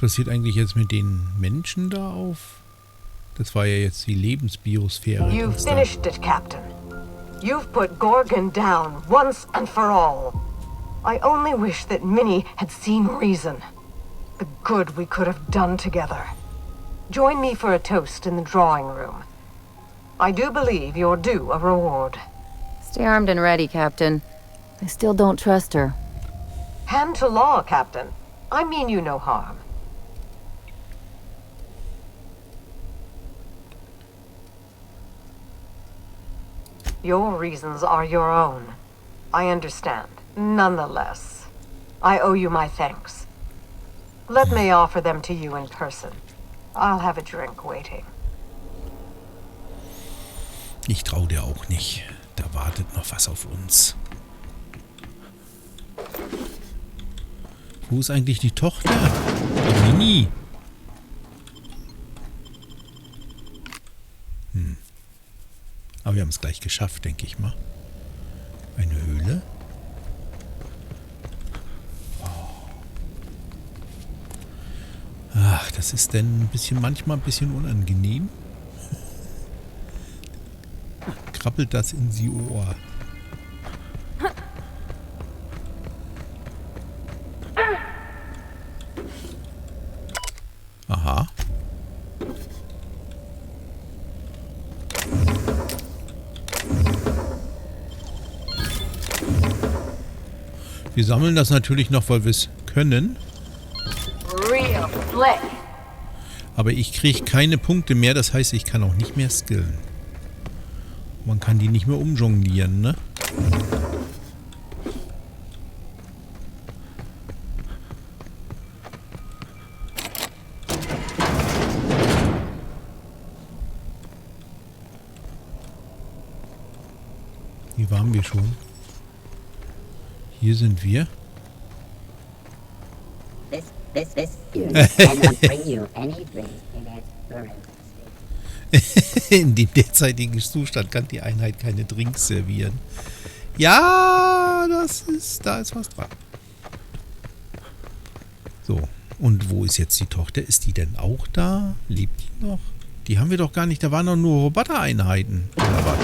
passiert eigentlich jetzt mit den Menschen da auf? Das war ja jetzt die Lebensbiosphäre. You've finished it, Captain. You've put Gorgon down once and for all. I only wish that Minnie had seen reason. The good we could have done together. Join me for a toast in the drawing room. I do believe you're due a reward. Stay armed and ready, Captain. I still don't trust her. Hand to law, Captain. I mean you no harm. Your reasons are your own. I understand. Nonetheless, I owe you my thanks. Let me offer them to you in person. I'll have a drink waiting. Ich trau dir auch nicht. Da wartet noch was auf uns. Wo ist eigentlich die Tochter? Die Mini. Aber wir haben es gleich geschafft, denke ich mal. Eine Höhle. Ach, das ist denn manchmal ein bisschen unangenehm. Krabbelt das in sie Ohr. Aha. Wir sammeln das natürlich noch, weil wir es können. Aber ich kriege keine Punkte mehr, das heißt, ich kann auch nicht mehr skillen. Man kann die nicht mehr umjonglieren, ne? Hier waren wir schon. Hier sind wir. In dem derzeitigen Zustand kann die Einheit keine Drinks servieren. Ja, da ist was dran. So, und wo ist jetzt die Tochter? Ist die denn auch da? Lebt die noch? Die haben wir doch gar nicht, da waren doch nur Robotereinheiten. Oder was?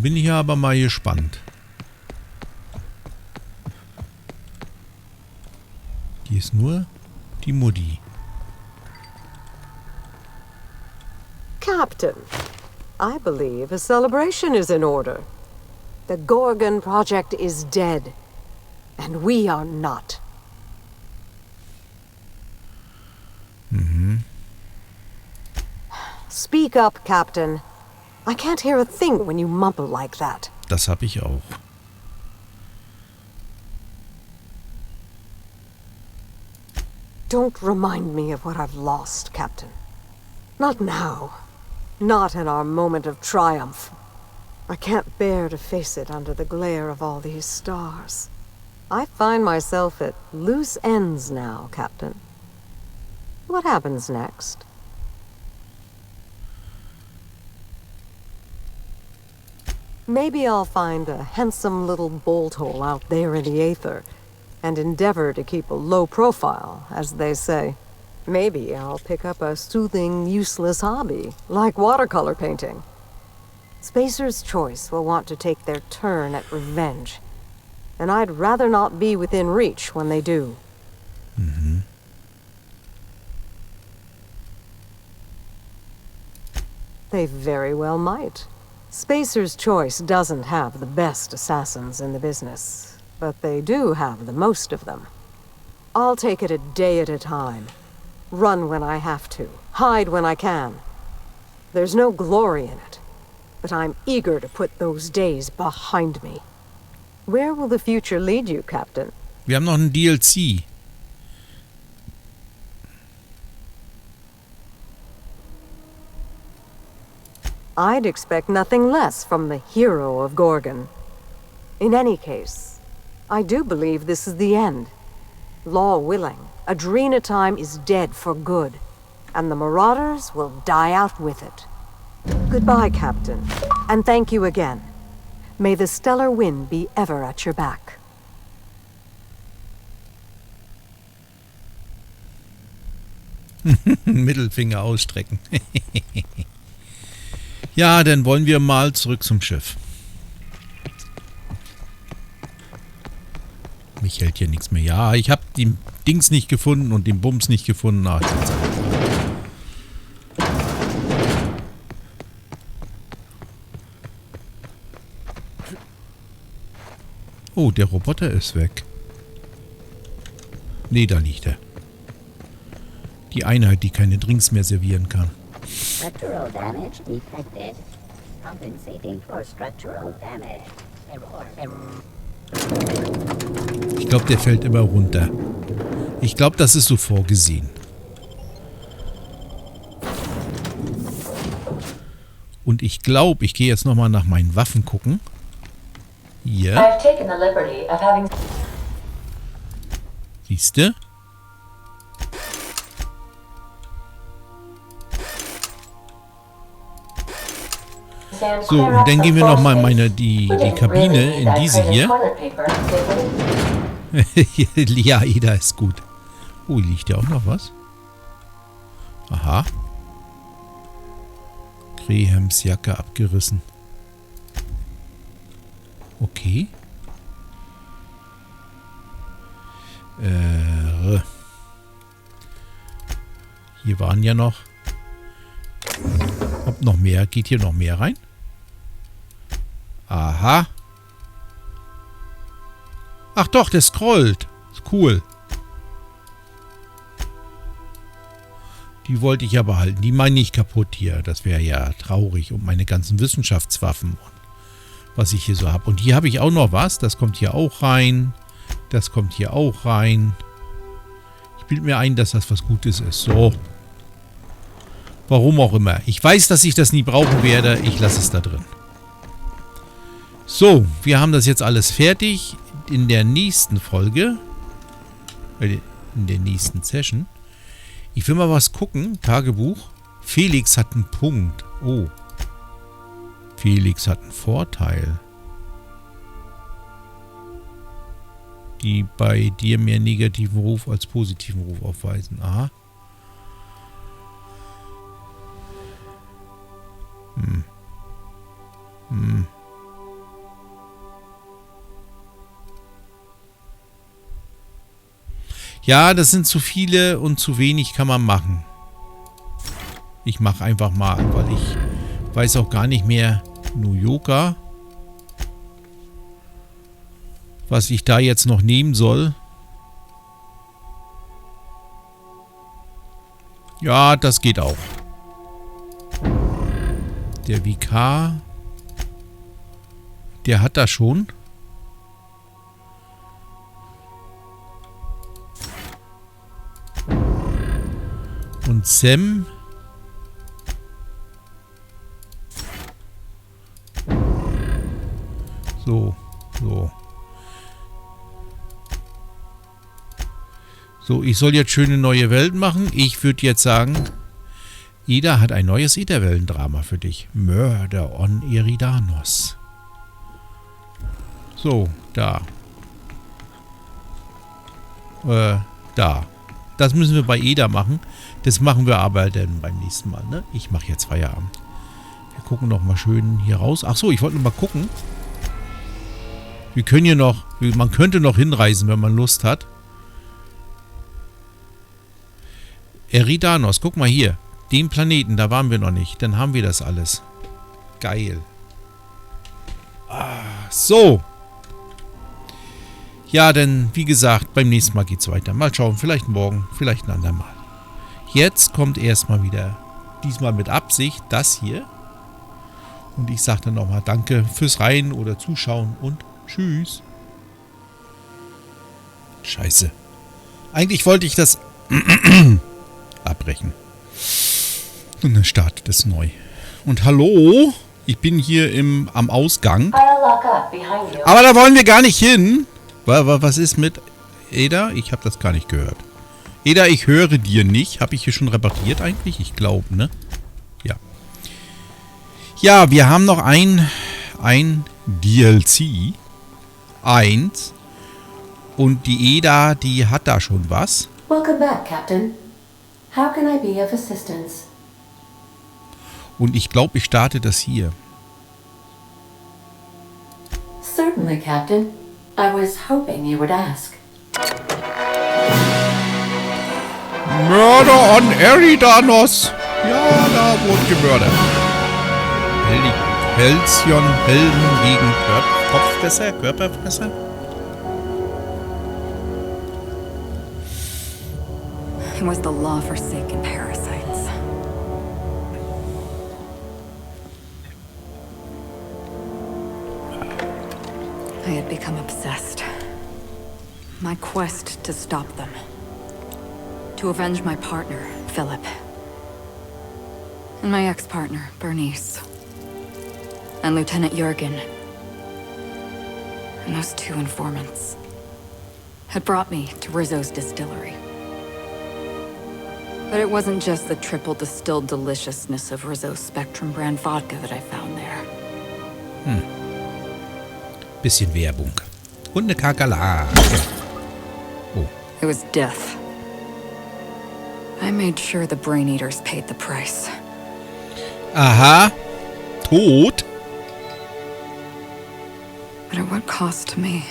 Bin ich aber mal gespannt. Die ist nur die Mutti. Captain, I believe a celebration is in order. The Gorgon project is dead, and we are not. Speak up, Captain. I can't hear a thing when you mumble like that. Das habe ich auch. Don't remind me of what I've lost, Captain. Not now. Not in our moment of triumph. I can't bear to face it under the glare of all these stars. I find myself at loose ends now, Captain. What happens next? Maybe I'll find a handsome little bolt hole out there in the aether and endeavor to keep a low profile, as they say. Maybe I'll pick up a soothing, useless hobby, like watercolor painting. Spacer's Choice will want to take their turn at revenge, and I'd rather not be within reach when they do. They very well might. Spacer's Choice doesn't have the best assassins in the business, but they do have the most of them. I'll take it a day at a time. Run when I have to, hide when I can. There's no glory in it, but I'm eager to put those days behind me. Where will the future lead you, Captain? Wir haben noch ein DLC. I'd expect nothing less from the hero of Gorgon. In any case, I do believe this is the end. Law willing, Adrena time is dead for good, and the Marauders will die out with it. Goodbye, Captain, and thank you again. May the stellar wind be ever at your back. Mittelfinger ausstrecken. Ja, dann wollen wir mal zurück zum Schiff. Mich hält hier nichts mehr. Ja, ich habe die Dings nicht gefunden und den Bums nicht gefunden. Ach, oh, der Roboter ist weg. Nee, da liegt er. Die Einheit, die keine Drinks mehr servieren kann. Structural damage detected. Compensating for structural damage. Error. Ich glaube, der fällt immer runter. Ich glaube, das ist so vorgesehen. Und ich glaube, ich gehe jetzt nochmal nach meinen Waffen gucken. Hier. Siehste? So, und dann gehen wir nochmal in die Kabine, in diese hier. Ja, Ida ist gut. Oh, liegt ja auch noch was? Aha. Grahams Jacke abgerissen. Okay. Hier waren ja noch... Ob noch mehr? Geht hier noch mehr rein? Aha. Ach doch, der scrollt. Ist cool. Die wollte ich aber halten. Die meine ich kaputt hier. Das wäre ja traurig. Und meine ganzen Wissenschaftswaffen und was ich hier so habe. Und hier habe ich auch noch was. Das kommt hier auch rein. Das kommt hier auch rein. Ich bilde mir ein, dass das was Gutes ist. So. Warum auch immer. Ich weiß, dass ich das nie brauchen werde. Ich lasse es da drin. So, wir haben das jetzt alles fertig. In der nächsten Folge, in der nächsten Session. Ich will mal was gucken. Tagebuch. Felix hat einen Punkt. Oh. Felix hat einen Vorteil. Die bei dir mehr negativen Ruf als positiven Ruf aufweisen. Aha. Ja, das sind zu viele und zu wenig kann man machen. Ich mache einfach mal, weil ich weiß auch gar nicht mehr, New Yorker, was ich da jetzt noch nehmen soll. Ja, das geht auch. Der Vikar, der hat das schon. Und Sam. So. So, ich soll jetzt schöne neue Welt machen. Ich würde jetzt sagen, Ida hat ein neues Ätherwellendrama für dich. Murder on Eridanos. So, da. Da. Das müssen wir bei Ida machen. Das machen wir aber dann beim nächsten Mal, ne? Ich mache jetzt Feierabend. Wir gucken noch mal schön hier raus. Ach so, ich wollte noch mal gucken. Wir können hier noch... Man könnte noch hinreisen, wenn man Lust hat. Eridanos, guck mal hier. Den Planeten, da waren wir noch nicht. Dann haben wir das alles. Geil. So. Ja, denn wie gesagt, beim nächsten Mal geht's weiter. Mal schauen, vielleicht morgen, vielleicht ein andermal. Jetzt kommt erstmal wieder, diesmal mit Absicht, das hier. Und ich sage dann nochmal Danke fürs Rein oder Zuschauen und Tschüss. Scheiße. Eigentlich wollte ich das abbrechen. Und dann startet es neu. Und hallo, ich bin hier am Ausgang. Aber da wollen wir gar nicht hin. Was ist mit Ada? Ich habe das gar nicht gehört. Ada, ich höre dir nicht. Habe ich hier schon repariert eigentlich? Ich glaube, ne? Ja. Ja, wir haben noch ein DLC 1 und die Eda, die hat da schon was. Welcome back, Captain. How can I be of assistance? Und ich glaube, ich starte das hier. Certainly, Captain. I was hoping you would ask. Murder on Eridanos. Ja, da wurde gemördert. Halcyon, Helden gegen Körperfresser? It was the law-forsaken parasites. I had become obsessed. My quest to stop them. To avenge my partner, Philip. And my ex-partner, Bernice. And Lieutenant Jurgen. And those two informants had brought me to Rizzo's distillery. But it wasn't just the triple distilled deliciousness of Rizzo's Spectrum brand vodka that I found there. Bisschen Werbung. Und eine Kakerlake. Oh. It was death. I made sure the Brain Eaters paid the price. Aha. Tod. But at what cost to me?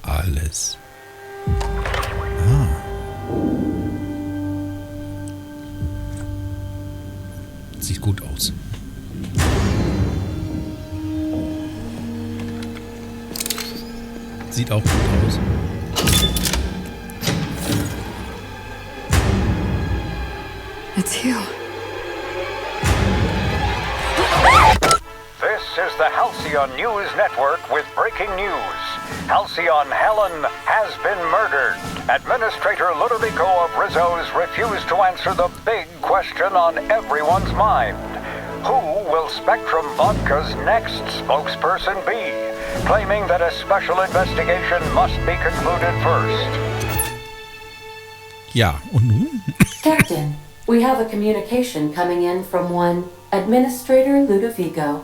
Alles. Sieht gut aus. Sieht auch gut aus. It's you. This is the Halcyon News Network with breaking news. Halcyon Helen has been murdered. Administrator Ludovico of Rizzo's refused to answer the big question on everyone's mind. Who will Spectrum Vodka's next spokesperson be? Claiming that a special investigation must be concluded first. Ja, und nun? Captain, we have a communication coming in from one Administrator Ludovico.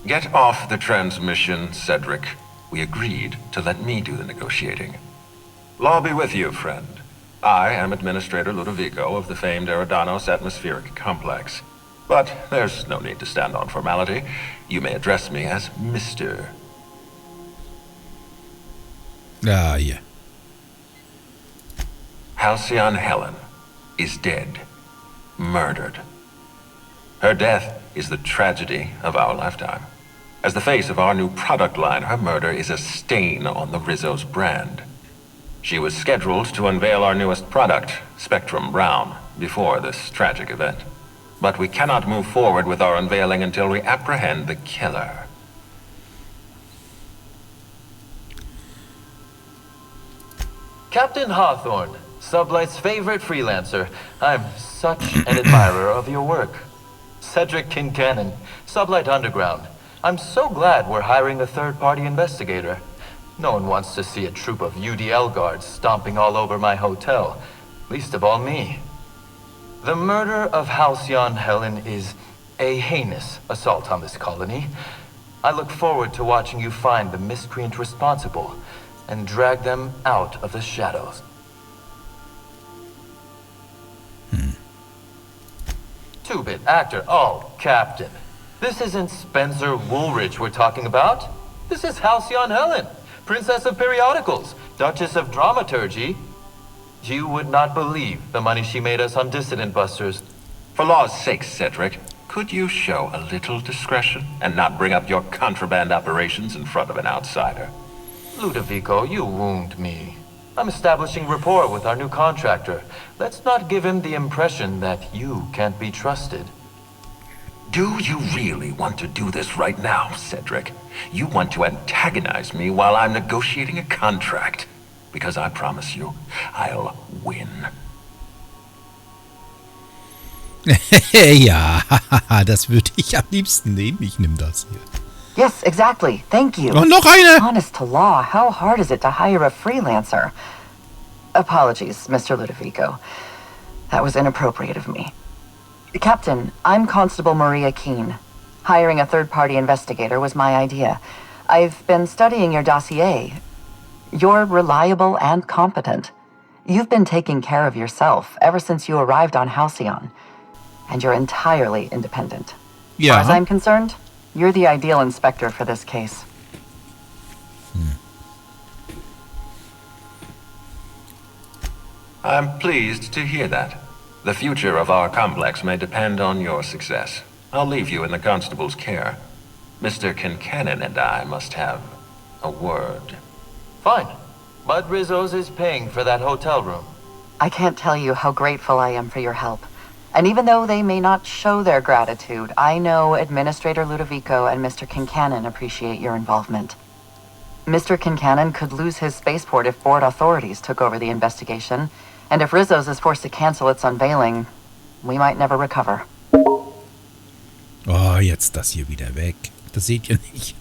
Get off the transmission, Cedric. We agreed to let me do the negotiating. Law be with you, friend. I am Administrator Ludovico of the famed Eridanos Atmospheric Complex. But there's no need to stand on formality. You may address me as Mr. Ah, yeah. Halcyon Helen is dead. Murdered. Her death is the tragedy of our lifetime. As the face of our new product line, her murder is a stain on the Rizzo's brand. She was scheduled to unveil our newest product, Spectrum Brown, before this tragic event. But we cannot move forward with our unveiling until we apprehend the killer. Captain Hawthorne, Sublight's favorite freelancer. I'm such an admirer of your work. Cedric Kincannon, Sublight Underground. I'm so glad we're hiring a third-party investigator. No one wants to see a troop of UDL guards stomping all over my hotel. Least of all me. The murder of Halcyon Helen is a heinous assault on this colony. I look forward to watching you find the miscreant responsible and drag them out of the shadows. Two-bit actor. Oh, Captain. This isn't Spencer Woolridge we're talking about. This is Halcyon Helen, Princess of Periodicals, Duchess of Dramaturgy. You would not believe the money she made us on Dissident Busters. For law's sake, Cedric, could you show a little discretion and not bring up your contraband operations in front of an outsider? Ludovico, you wound me. I'm establishing rapport with our new contractor. Let's not give him the impression that you can't be trusted. Do you really want to do this right now, Cedric? You want to antagonize me while I'm negotiating a contract. Because I promise you, I'll win. Ja, das würde ich am liebsten nehmen. Ich nehme das hier. Yes, exactly. Thank you. Oh, noch eine! Honest to law, how hard is it to hire a freelancer? Apologies, Mr. Ludovico. That was inappropriate of me. Captain, I'm Constable Maria Keene. Hiring a third-party investigator was my idea. I've been studying your dossier. You're reliable and competent. You've been taking care of yourself ever since you arrived on Halcyon. And you're entirely independent. Ja. As far as I'm concerned, you're the ideal inspector for this case. I'm pleased to hear that. The future of our complex may depend on your success. I'll leave you in the constable's care. Mr. Kincannon and I must have a word. Fine. But Rizzo's is paying for that hotel room. I can't tell you how grateful I am for your help. And even though they may not show their gratitude, I know Administrator Ludovico and Mr. Kincannon appreciate your involvement. Mr. Kincannon could lose his spaceport if board authorities took over the investigation. And if Rizzo's is forced to cancel its unveiling, we might never recover. Oh, jetzt das hier wieder weg. Das seht ihr nicht.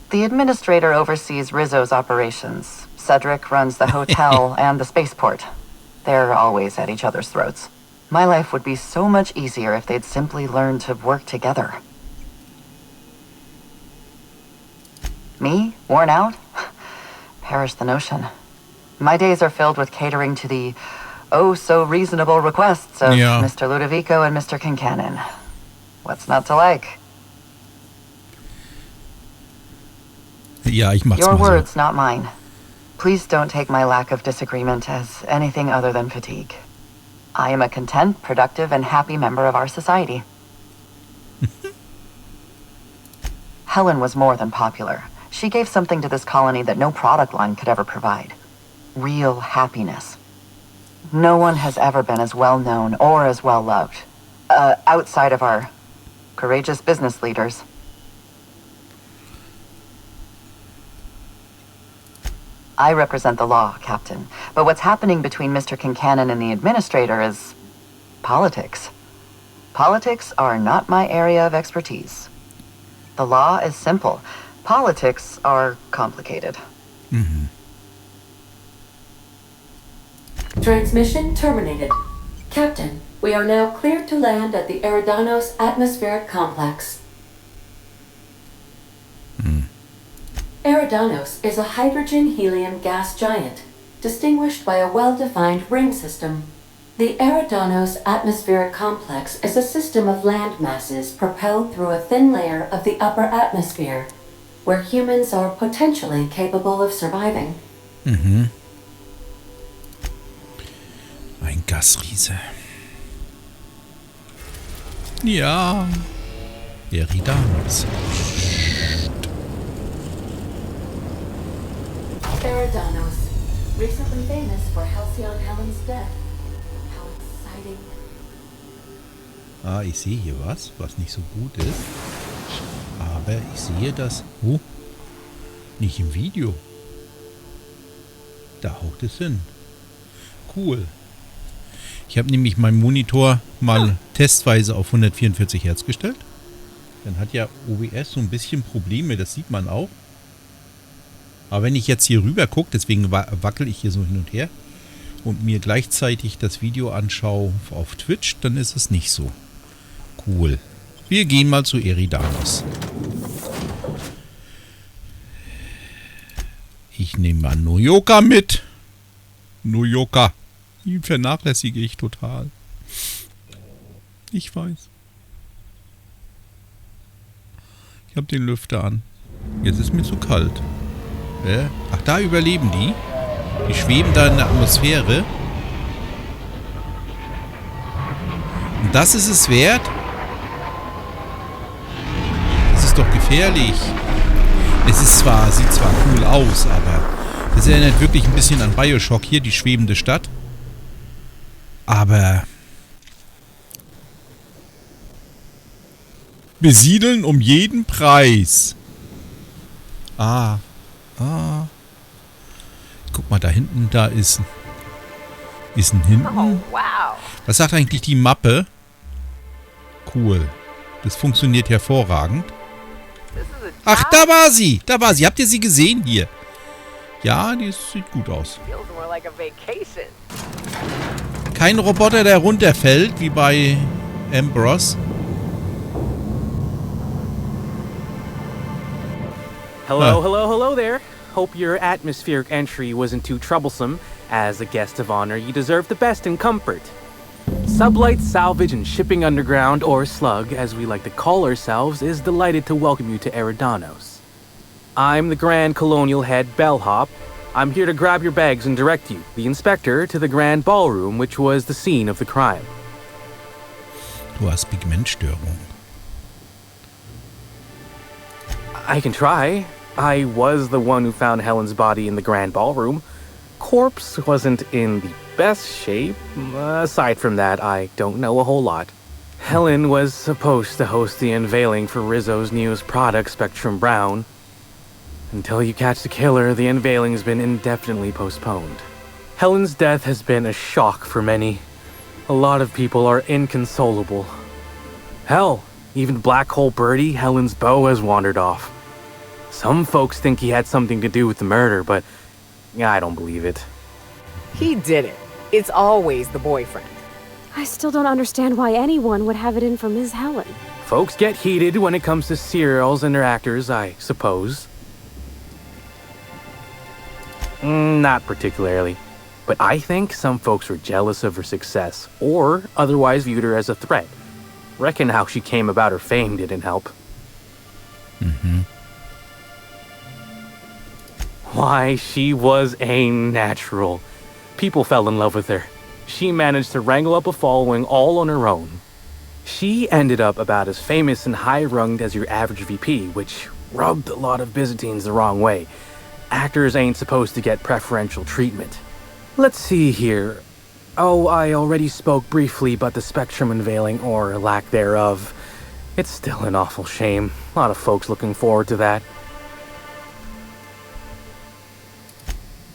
The administrator oversees Rizzo's operations. Cedric runs the hotel and the spaceport. They're always at each other's throats. My life would be so much easier if they'd simply learned to work together. Me? Worn out? Perish the notion. My days are filled with catering to the oh-so-reasonable requests of Mr. Ludovico and Mr. Kincannon. What's not to like? Ja, ich mach's Your mal words, so. not mine. Please don't take my lack of disagreement as anything other than fatigue. I am a content, productive, and happy member of our society. Helen was more than popular. She gave something to this colony that no product line could ever provide. Real happiness. No one has ever been as well known or as well loved. Outside of our courageous business leaders. I represent the law, Captain. But what's happening between Mr. Kincannon and the Administrator is politics. Politics are not my area of expertise. The law is simple. Politics are complicated. Mhm. Transmission terminated. Captain, we are now cleared to land at the Eridanos atmospheric complex. Eridanos is a hydrogen-helium gas giant, distinguished by a well-defined ring system. The Eridanos atmospheric complex is a system of land masses propelled through a thin layer of the upper atmosphere, where humans are potentially capable of surviving. Mhm. Ein Gasriese. Ja. Eridanos. Eridanos, recently famous for Halcyon Helen's death. How exciting. Ah, ich sehe hier was nicht so gut ist. Aber ich sehe das nicht im Video. Da haut es hin. Cool. Ich habe nämlich meinen Monitor mal testweise auf 144 Hertz gestellt. Dann hat ja OBS so ein bisschen Probleme, das sieht man auch. Aber wenn ich jetzt hier rüber gucke, deswegen wackel ich hier so hin und her und mir gleichzeitig das Video anschaue auf Twitch, dann ist es nicht so. Cool. Wir gehen mal zu Eridanos. Ich nehme mal Noyoka mit. Noyoka. Ihn vernachlässige ich total. Ich weiß. Ich habe den Lüfter an. Jetzt ist mir zu kalt. Ach, da überleben die. Die schweben da in der Atmosphäre. Und das ist es wert? Das ist doch gefährlich. Es ist zwar, sieht zwar cool aus, aber das erinnert wirklich ein bisschen an Bioshock hier, die schwebende Stadt. Aber besiedeln um jeden Preis. Guck mal, da hinten, da ist ein hinten. Oh, wow. Was sagt eigentlich die Mappe? Cool. Das funktioniert hervorragend. Ach, da war sie. Da war sie. Habt ihr sie gesehen hier? Ja, die sieht gut aus. Kein Roboter, der runterfällt, wie bei Ambrose. Hello there. Hope your atmospheric entry wasn't too troublesome. As a guest of honor, you deserve the best in comfort. Sublight Salvage and Shipping Underground, or Slug, as we like to call ourselves, is delighted to welcome you to Eridanos. I'm the Grand Colonial Head Bellhop. I'm here to grab your bags and direct you, the Inspector, to the Grand Ballroom, which was the scene of the crime. Du hast Pigmentstörung. I can try. I was the one who found Helen's body in the Grand Ballroom. Corpse wasn't in the best shape. Aside from that, I don't know a whole lot. Helen was supposed to host the unveiling for Rizzo's newest product, Spectrum Brown. Until you catch the killer, the unveiling's been indefinitely postponed. Helen's death has been a shock for many. A lot of people are inconsolable. Hell, even Black Hole Birdie, Helen's beau, has wandered off. Some folks think he had something to do with the murder, but I don't believe it. He did it. It's always the boyfriend. I still don't understand why anyone would have it in for Ms. Helen. Folks get heated when it comes to serials and their actors, I suppose. Not particularly. But I think some folks were jealous of her success, or otherwise viewed her as a threat. Reckon how she came about her fame didn't help. Mm-hmm. Why, she was a natural. People fell in love with her. She managed to wrangle up a following all on her own. She ended up about as famous and high-runged as your average VP, which rubbed a lot of Byzantines the wrong way. Actors ain't supposed to get preferential treatment. Let's see here. Oh, I already spoke briefly about the Spectrum unveiling, or lack thereof. It's still an awful shame. A lot of folks looking forward to that.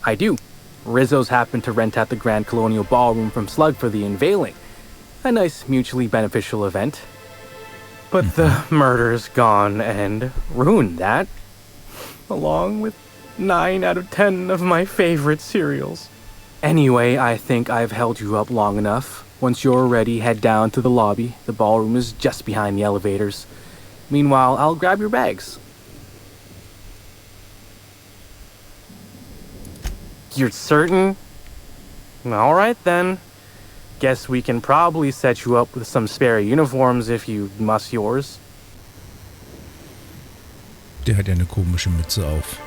I do. Rizzo's happened to rent out the Grand Colonial Ballroom from Slug for the unveiling. A nice mutually beneficial event. But the murder's gone and ruined that. Along with 9 out of 10 of my favorite cereals. Anyway, I think I've held you up long enough. Once you're ready, head down to the lobby. The ballroom is just behind the elevators. Meanwhile, I'll grab your bags. You're certain? All right then. Guess we can probably set you up with some spare uniforms if you must yours. Der hat ja eine komische Mütze auf.